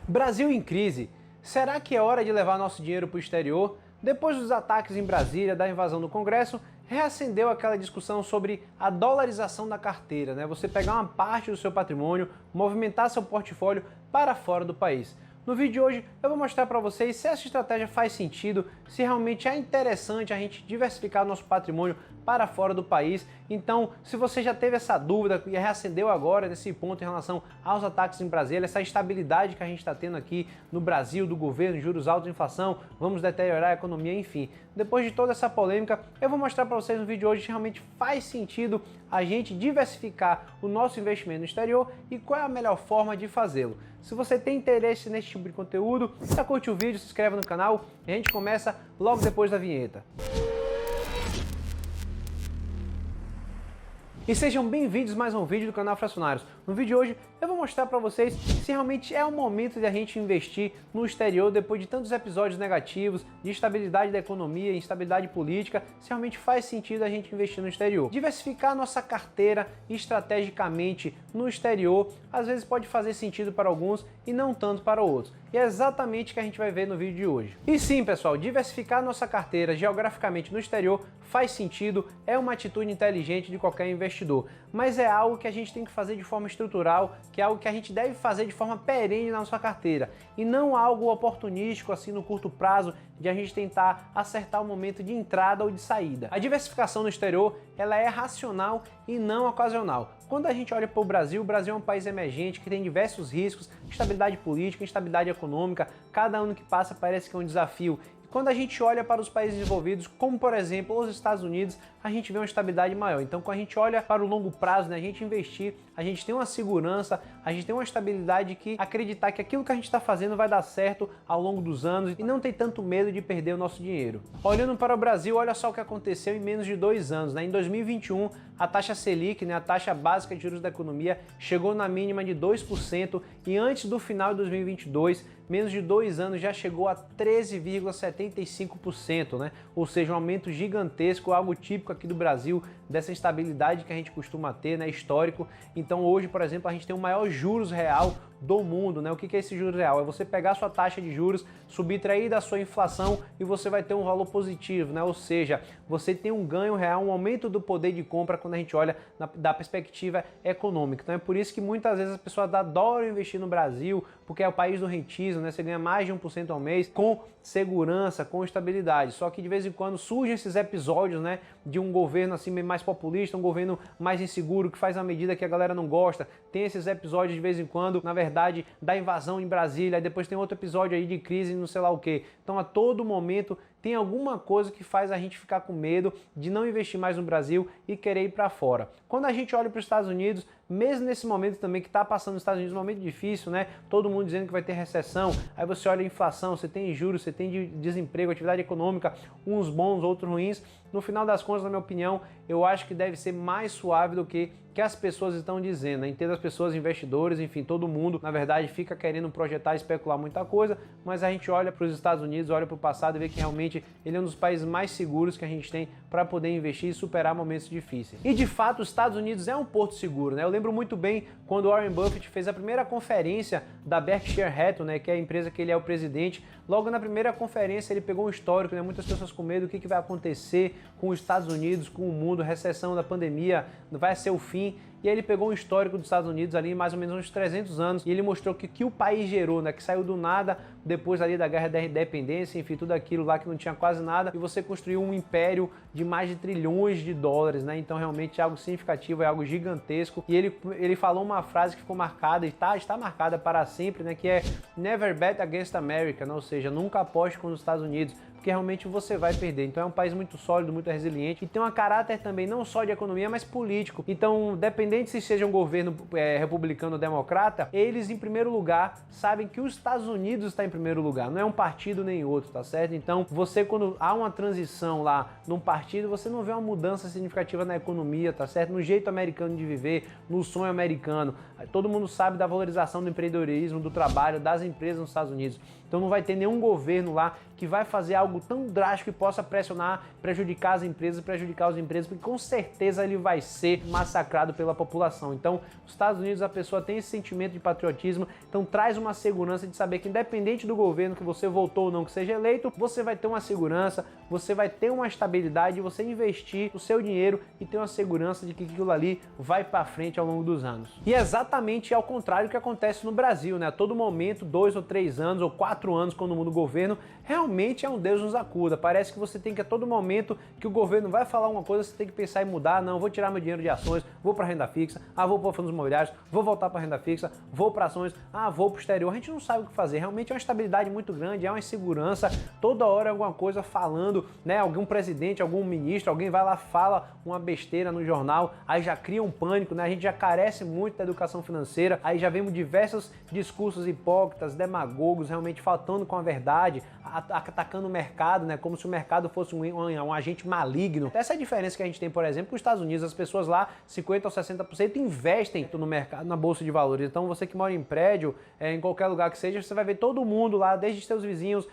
Brasil em crise. Será que é hora de levar nosso dinheiro para o exterior? Depois dos ataques em Brasília, da invasão do Congresso, reacendeu aquela discussão sobre a dolarização da carteira, né? Você pegar uma parte do seu patrimônio, movimentar seu portfólio para fora do país. No vídeo de hoje eu vou mostrar para vocês se essa estratégia faz sentido, se realmente é interessante a gente diversificar nosso patrimônio para fora do país. Então, se você já teve essa dúvida e reacendeu agora nesse ponto em relação aos ataques em Brasília, essa estabilidade que a gente está tendo aqui no Brasil, do governo, juros altos, inflação, vamos deteriorar a economia, enfim. Depois de toda essa polêmica, eu vou mostrar para vocês no vídeo de hoje se realmente faz sentido a gente diversificar o nosso investimento no exterior e qual é a melhor forma de fazê-lo. Se você tem interesse nesse tipo de conteúdo, já curte o vídeo, se inscreve no canal e a gente começa logo depois da vinheta. E sejam bem-vindos a mais um vídeo do canal Fracionários. No vídeo de hoje eu vou mostrar para vocês se realmente é o momento de a gente investir no exterior depois de tantos episódios negativos, de instabilidade da economia, instabilidade política, se realmente faz sentido a gente investir no exterior. Diversificar nossa carteira estrategicamente no exterior às vezes pode fazer sentido para alguns e não tanto para outros. E é exatamente o que a gente vai ver no vídeo de hoje. E sim, pessoal, diversificar nossa carteira geograficamente no exterior faz sentido, é uma atitude inteligente de qualquer investidor, mas é algo que a gente tem que fazer de forma estrutural, que é algo que a gente deve fazer de forma perene na nossa carteira, e não algo oportunístico assim no curto prazo de a gente tentar acertar o momento de entrada ou de saída. A diversificação no exterior, ela é racional e não ocasional. Quando a gente olha para o Brasil é um país emergente que tem diversos riscos, instabilidade política, instabilidade econômica, cada ano que passa parece que é um desafio. Quando a gente olha para os países desenvolvidos, como por exemplo os Estados Unidos, a gente vê uma estabilidade maior. Então quando a gente olha para o longo prazo, né, a gente investir, a gente tem uma segurança, a gente tem uma estabilidade que acreditar que aquilo que a gente está fazendo vai dar certo ao longo dos anos e não tem tanto medo de perder o nosso dinheiro. Olhando para o Brasil, olha só o que aconteceu em menos de 2 anos. Né? Em 2021, a taxa Selic, né, a taxa básica de juros da economia, chegou na mínima de 2% e antes do final de 2022, menos de 2 anos já chegou a 13,75%, né? Ou seja, um aumento gigantesco, algo típico aqui do Brasil, dessa instabilidade que a gente costuma ter, né? Histórico. Então hoje, por exemplo, a gente tem o maior juros real do mundo, né? O que é esse juros real? É você pegar a sua taxa de juros, subtrair da sua inflação e você vai ter um valor positivo, né? Ou seja, você tem um ganho real, um aumento do poder de compra quando a gente olha da perspectiva econômica. Então é por isso que muitas vezes as pessoas adoram investir no Brasil, porque é o país do rentismo, né? Você ganha mais de 1% ao mês com segurança, com estabilidade. Só que de vez em quando surgem esses episódios, né, de um governo assim mais populista, um governo mais inseguro, que faz uma medida que a galera não gosta. Tem esses episódios de vez em quando, na verdade, da invasão em Brasília, aí depois tem outro episódio aí de crise não sei lá o quê. Então a todo momento tem alguma coisa que faz a gente ficar com medo de não investir mais no Brasil e querer ir para fora. Quando a gente olha para os Estados Unidos, mesmo nesse momento também que está passando nos Estados Unidos, um momento difícil, né? Todo mundo dizendo que vai ter recessão, aí você olha a inflação, você tem juros, você tem desemprego, atividade econômica, uns bons, outros ruins. No final das contas, na minha opinião, eu acho que deve ser mais suave do que as pessoas estão dizendo, né? Entendo as pessoas, investidores, enfim, todo mundo, na verdade, fica querendo projetar, especular muita coisa, mas a gente olha para os Estados Unidos, olha para o passado e vê que realmente ele é um dos países mais seguros que a gente tem para poder investir e superar momentos difíceis. E de fato, os Estados Unidos é um porto seguro, né? Eu lembro muito bem quando Warren Buffett fez a primeira conferência da Berkshire Hathaway, né, que é a empresa que ele é o presidente. Logo na primeira conferência ele pegou um histórico, né? Muitas pessoas com medo, o que vai acontecer com os Estados Unidos, com o mundo, recessão da pandemia, vai ser o fim. E aí ele pegou um histórico dos Estados Unidos ali, mais ou menos uns 300 anos, e ele mostrou que o país gerou, né, que saiu do nada depois ali da Guerra da Independência, enfim, tudo aquilo lá que não tinha quase nada, e você construiu um império de mais de trilhões de dólares, né? Então realmente é algo significativo, é algo gigantesco. E ele falou uma frase que ficou marcada e está marcada para sempre, né, que é Never bet against America, né? Ou seja, nunca aposte com os Estados Unidos, porque realmente você vai perder. Então é um país muito sólido, muito resiliente e tem um caráter também não só de economia, mas político. Então, dependente se seja um governo republicano ou democrata, eles em primeiro lugar sabem que os Estados Unidos está em primeiro lugar, não é um partido nem outro, tá certo? Então, você quando há uma transição lá num partido, você não vê uma mudança significativa na economia, tá certo? No jeito americano de viver, no sonho americano. Todo mundo sabe da valorização do empreendedorismo, do trabalho, das empresas nos Estados Unidos. Então não vai ter nenhum governo lá que vai fazer algo algo tão drástico que possa pressionar, prejudicar as empresas, prejudicar os empregos, porque com certeza ele vai ser massacrado pela população. Então, os Estados Unidos, a pessoa tem esse sentimento de patriotismo, então traz uma segurança de saber que independente do governo que você votou ou não que seja eleito, você vai ter uma segurança, você vai ter uma estabilidade, você investir o seu dinheiro e ter uma segurança de que aquilo ali vai para frente ao longo dos anos. E é exatamente ao contrário que acontece no Brasil, né? A todo momento, 2 ou 3 anos ou 4 anos, quando muda o governo, realmente é um Deus nos acuda. Parece que você tem que a todo momento que o governo vai falar uma coisa, você tem que pensar em mudar. Não, vou tirar meu dinheiro de ações, vou para renda fixa, vou para fundos imobiliários, vou voltar para renda fixa, vou para ações, vou para o exterior. A gente não sabe o que fazer. Realmente é uma estabilidade muito grande, é uma insegurança. Toda hora alguma coisa falando, né? Algum presidente, algum ministro, alguém vai lá, fala uma besteira no jornal, aí já cria um pânico, né? A gente já carece muito da educação financeira, aí já vemos diversos discursos hipócritas, demagogos, realmente faltando com a verdade, atacando o mercado, né? Como se o mercado fosse um agente maligno. Essa é a diferença que a gente tem, por exemplo, com os Estados Unidos. As pessoas lá, 50% ou 60% investem no mercado, na bolsa de valores. Então você que mora em prédio, em qualquer lugar que seja, você vai ver todo mundo lá, desde seus vizinhos,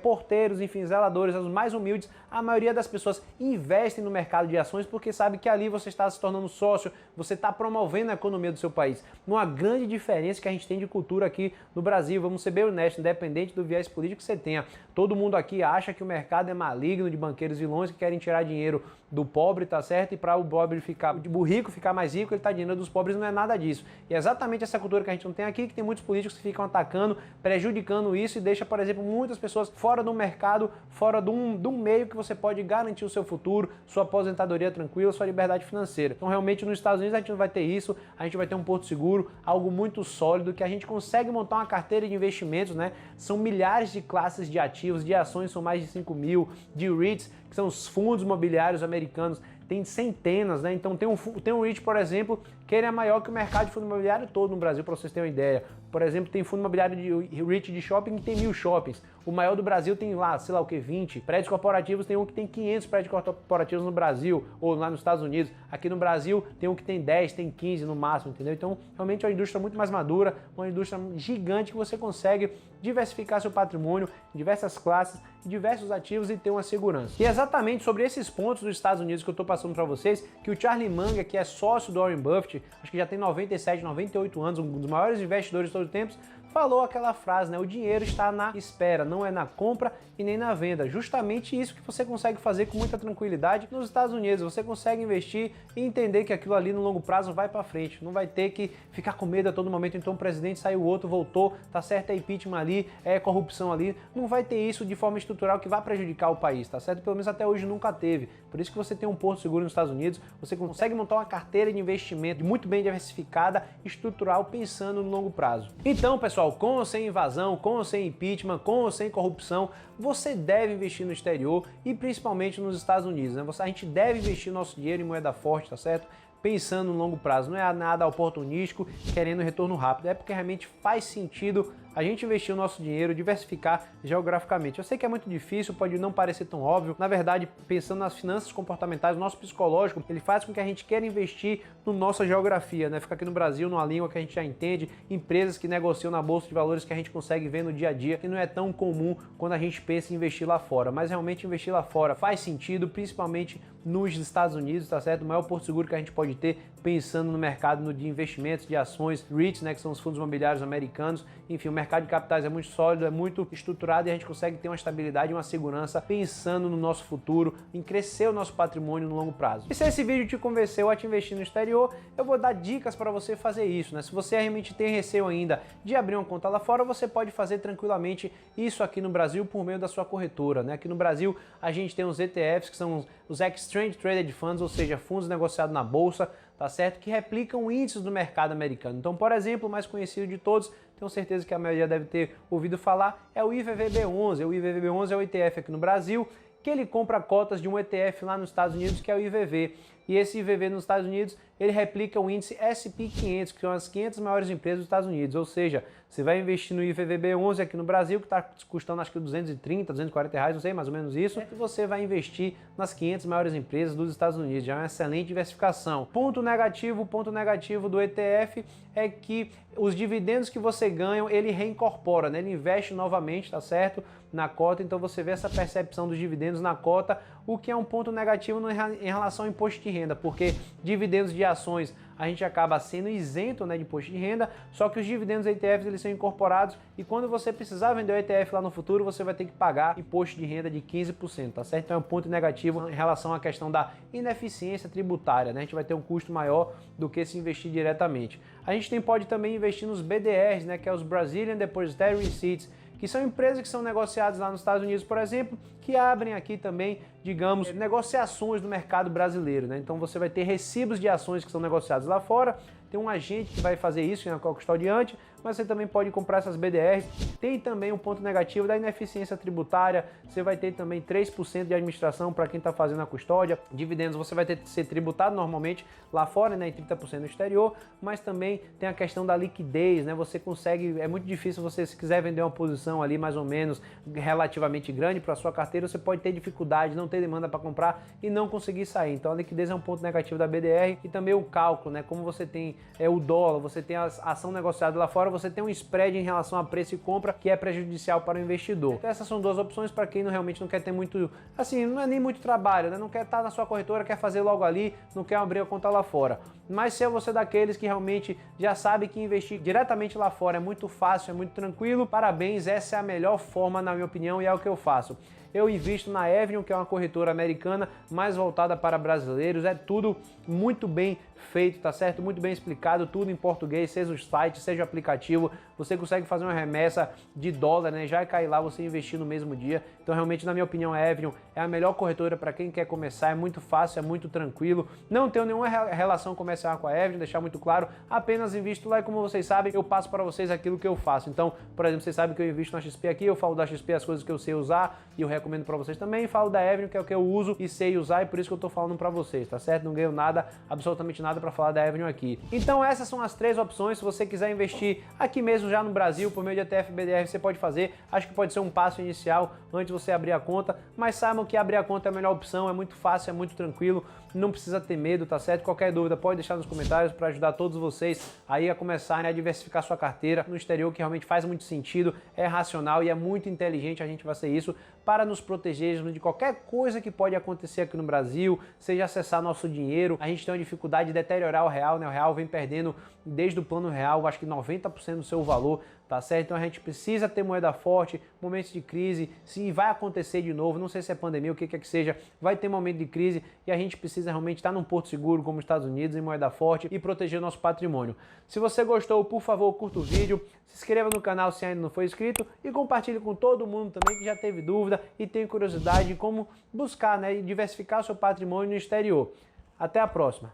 porteiros, enfim, zeladores, os mais humildes. A maioria das pessoas investem no mercado de ações porque sabe que ali você está se tornando sócio, você está promovendo a economia do seu país. Uma grande diferença que a gente tem de cultura aqui no Brasil, vamos ser bem honestos, independente do viés político que você tenha. Todo mundo aqui acha que o mercado é maligno, de banqueiros vilões que querem tirar dinheiro do pobre, tá certo? E para o pobre ficar, o rico ficar mais rico, ele tá dinheiro dos pobres, não é nada disso. E é exatamente essa cultura que a gente não tem aqui, que tem muitos políticos que ficam atacando, prejudicando isso e deixa, por exemplo, muitas pessoas fora do mercado, fora de um meio que você pode garantir o seu futuro, sua aposentadoria tranquila, sua liberdade financeira. Então, realmente, nos Estados Unidos a gente não vai ter isso, a gente vai ter um porto seguro, algo muito sólido, que a gente consegue montar uma carteira de investimentos, né? São milhares de classes de ativos, de ações, são mais de 5 mil, de REITs, que são os fundos imobiliários americanos, tem centenas, né? Então tem um REIT, por exemplo, que ele é maior que o mercado de fundo imobiliário todo no Brasil, para vocês terem uma ideia. Por exemplo, tem fundo imobiliário de REIT de shopping que tem 1000 shoppings. O maior do Brasil tem lá, sei lá o que, 20. Prédios corporativos tem um que tem 500 prédios corporativos no Brasil, ou lá nos Estados Unidos. Aqui no Brasil tem um que tem 10, tem 15 no máximo, entendeu? Então, realmente é uma indústria muito mais madura, uma indústria gigante que você consegue diversificar seu patrimônio em diversas classes, em diversos ativos e ter uma segurança. E é exatamente sobre esses pontos dos Estados Unidos que eu estou passando para vocês, que o Charlie Munger, que é sócio do Warren Buffett, acho que já tem 97, 98 anos, um dos maiores investidores de todos os tempos, falou aquela frase, né? O dinheiro está na espera, não é na compra e nem na venda. Justamente isso que você consegue fazer com muita tranquilidade nos Estados Unidos. Você consegue investir e entender que aquilo ali no longo prazo vai para frente. Não vai ter que ficar com medo a todo momento. Então o presidente saiu, o outro voltou, tá certo, é impeachment ali, é corrupção ali. Não vai ter isso de forma estrutural que vai prejudicar o país, tá certo? Pelo menos até hoje nunca teve. Por isso que você tem um porto seguro nos Estados Unidos, você consegue montar uma carteira de investimento muito bem diversificada, estrutural, pensando no longo prazo. Então, pessoal, com ou sem invasão, com ou sem impeachment, com ou sem corrupção, você deve investir no exterior e principalmente nos Estados Unidos, né? A gente deve investir nosso dinheiro em moeda forte, tá certo? Pensando no longo prazo, não é nada oportunístico, querendo retorno rápido, é porque realmente faz sentido a gente investir o nosso dinheiro, diversificar geograficamente. Eu sei que é muito difícil, pode não parecer tão óbvio. Na verdade, pensando nas finanças comportamentais, o nosso psicológico, ele faz com que a gente queira investir na nossa geografia, né? Ficar aqui no Brasil, numa língua que a gente já entende, empresas que negociam na bolsa de valores que a gente consegue ver no dia a dia, que não é tão comum quando a gente pensa em investir lá fora. Mas realmente investir lá fora faz sentido, principalmente nos Estados Unidos, tá certo? O maior porto seguro que a gente pode ter pensando no mercado de investimentos, de ações, REITs, né, que são os fundos imobiliários americanos. Enfim, o mercado de capitais é muito sólido, é muito estruturado e a gente consegue ter uma estabilidade e uma segurança pensando no nosso futuro, em crescer o nosso patrimônio no longo prazo. E se esse vídeo te convenceu a te investir no exterior, eu vou dar dicas para você fazer isso, né? Se você realmente tem receio ainda de abrir uma conta lá fora, você pode fazer tranquilamente isso aqui no Brasil por meio da sua corretora, né? Aqui no Brasil a gente tem os ETFs, que são os Exchange Traded Funds, ou seja, fundos negociados na bolsa, tá certo? Que replicam índices do mercado americano. Então, por exemplo, o mais conhecido de todos, tenho certeza que a maioria deve ter ouvido falar, é o IVVB11. O IVVB11 é o ETF aqui no Brasil, que ele compra cotas de um ETF lá nos Estados Unidos, que é o IVV. e esse IVV nos Estados Unidos, ele replica o índice S&P 500, que são as 500 maiores empresas dos Estados Unidos, ou seja, você vai investir no IVVB11 aqui no Brasil, que está custando acho que 230, 240 reais, não sei, mais ou menos isso, e você vai investir nas 500 maiores empresas dos Estados Unidos, já é uma excelente diversificação. Ponto negativo do ETF é que os dividendos que você ganha, ele reincorpora, né? Ele investe novamente, tá certo? Na cota, então você vê essa percepção dos dividendos na cota, o que é um ponto negativo em relação ao imposto de renda, porque dividendos de ações a gente acaba sendo isento, né, de imposto de renda, só que os dividendos ETFs eles são incorporados e quando você precisar vender o ETF lá no futuro, você vai ter que pagar imposto de renda de 15%, tá certo? Então é um ponto negativo em relação à questão da ineficiência tributária, né? A gente vai ter um custo maior do que se investir diretamente. A gente pode também investir nos BDRs, né, que é os Brazilian Depositary Receipts, que são empresas que são negociadas lá nos Estados Unidos, por exemplo, que abrem aqui também, digamos, negociações no mercado brasileiro, né? Então você vai ter recibos de ações que são negociadas lá fora, tem um agente que vai fazer isso, que é o custodiante, mas você também pode comprar essas BDRs. Tem também um ponto negativo da ineficiência tributária, você vai ter também 3% de administração para quem está fazendo a custódia. Dividendos você vai ter que ser tributado normalmente lá fora, né, em 30% no exterior, mas também tem a questão da liquidez, né? Você consegue, é muito difícil você, se quiser vender uma posição ali mais ou menos relativamente grande para a sua carteira, você pode ter dificuldade, não ter demanda para comprar e não conseguir sair. Então a liquidez é um ponto negativo da BDR e também o cálculo, né? Como você tem o dólar, você tem a ação negociada lá fora, você tem um spread em relação a preço e compra que é prejudicial para o investidor. Então essas são duas opções para quem realmente não quer ter muito, assim, não é nem muito trabalho, né? Não quer estar na sua corretora, quer fazer logo ali, não quer abrir a conta lá fora. Mas se você é daqueles que realmente já sabe que investir diretamente lá fora é muito fácil, é muito tranquilo, parabéns, essa é a melhor forma, na minha opinião, e é o que eu faço. Eu invisto na Avenue, que é uma corretora americana mais voltada para brasileiros, é tudo muito bem feito, tá certo? Muito bem explicado, tudo em português, seja o site, seja o aplicativo, você consegue fazer uma remessa de dólar, né? Já cair lá, você investir no mesmo dia. Então realmente, na minha opinião, a Avenue é a melhor corretora para quem quer começar, é muito fácil, é muito tranquilo. Não tenho nenhuma relação comercial com a Avenue, deixar muito claro, apenas invisto lá e como vocês sabem, eu passo para vocês aquilo que eu faço. Então, por exemplo, vocês sabem que eu invisto na XP aqui, eu falo da XP as coisas que eu sei usar e eu recomendo para vocês também, falo da Avenue, que é o que eu uso e sei usar e por isso que eu tô falando para vocês, tá certo? Não ganho nada, absolutamente nada para falar da Avenue aqui. Então essas são as três opções, se você quiser investir aqui mesmo já no Brasil, por meio de ETF BDR, você pode fazer, acho que pode ser um passo inicial antes de você abrir a conta, mas saibam que abrir a conta é a melhor opção, é muito fácil, é muito tranquilo, não precisa ter medo, tá certo? Qualquer dúvida pode deixar nos comentários para ajudar todos vocês aí a começarem a diversificar sua carteira no exterior, que realmente faz muito sentido, é racional e é muito inteligente a gente fazer isso para nos proteger de qualquer coisa que pode acontecer aqui no Brasil, seja acessar nosso dinheiro, a gente tem uma dificuldade de deteriorar o real, né? O real vem perdendo desde o plano real, acho que 90% do seu valor, tá certo? Então a gente precisa ter moeda forte, momentos de crise, se vai acontecer de novo, não sei se é pandemia, o que quer que seja, vai ter momento de crise e a gente precisa realmente estar num porto seguro como os Estados Unidos, em moeda forte e proteger o nosso patrimônio. Se você gostou, por favor, curta o vídeo, se inscreva no canal se ainda não for inscrito e compartilhe com todo mundo também que já teve dúvida e tem curiosidade de como buscar, né, e diversificar seu patrimônio no exterior. Até a próxima!